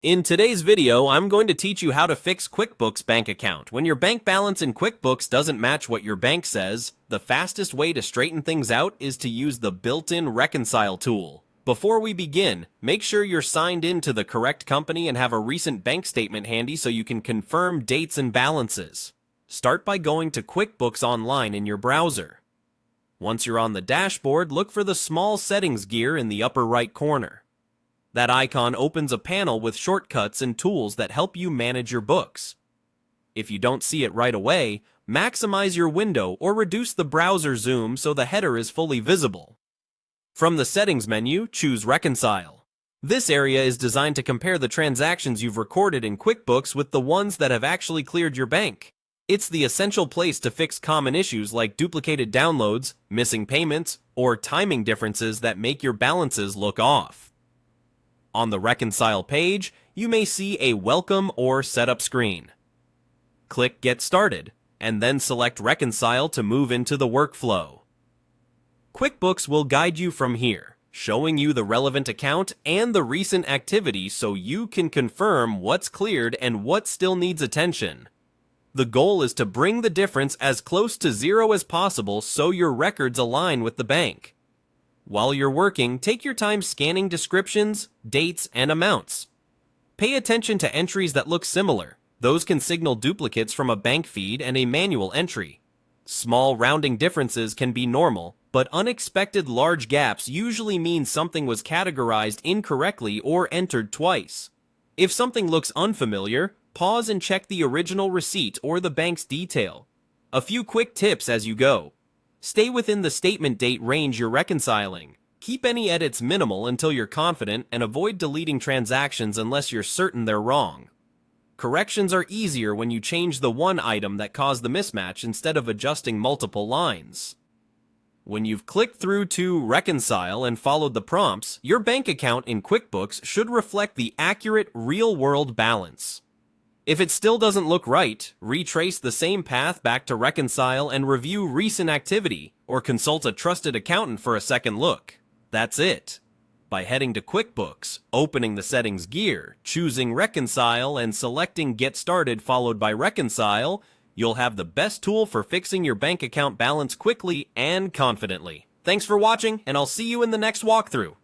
In today's video, I'm going to teach you how to fix QuickBooks bank account. When your bank balance in QuickBooks doesn't match what your bank says, the fastest way to straighten things out is to use the built-in Reconcile tool. Before we begin, make sure you're signed in to the correct company and have a recent bank statement handy so you can confirm dates and balances. Start by going to QuickBooks Online in your browser. Once you're on the dashboard, look for the small settings gear in the upper right corner. That icon opens a panel with shortcuts and tools that help you manage your books. If you don't see it right away, maximize your window or reduce the browser zoom so the header is fully visible. From the Settings menu, choose Reconcile. This area is designed to compare the transactions you've recorded in QuickBooks with the ones that have actually cleared your bank. It's the essential place to fix common issues like duplicated downloads, missing payments, or timing differences that make your balances look off. On the Reconcile page, you may see a Welcome or Setup screen. Click Get Started, and then select Reconcile to move into the workflow. QuickBooks will guide you from here, showing you the relevant account and the recent activity so you can confirm what's cleared and what still needs attention. The goal is to bring the difference as close to zero as possible so your records align with the bank. While you're working, take your time scanning descriptions, dates, and amounts. Pay attention to entries that look similar. Those can signal duplicates from a bank feed and a manual entry. Small rounding differences can be normal, but unexpected large gaps usually mean something was categorized incorrectly or entered twice. If something looks unfamiliar, pause and check the original receipt or the bank's detail. A few quick tips as you go. Stay within the statement date range you're reconciling. Keep any edits minimal until you're confident and avoid deleting transactions unless you're certain they're wrong. Corrections are easier when you change the one item that caused the mismatch instead of adjusting multiple lines. When you've clicked through to Reconcile and followed the prompts, your bank account in QuickBooks should reflect the accurate real-world balance. If it still doesn't look right, retrace the same path back to Reconcile and review recent activity, or consult a trusted accountant for a second look. That's it. By heading to QuickBooks, opening the Settings gear, choosing Reconcile, and selecting Get Started followed by Reconcile, you'll have the best tool for fixing your bank account balance quickly and confidently. Thanks for watching, and I'll see you in the next walkthrough.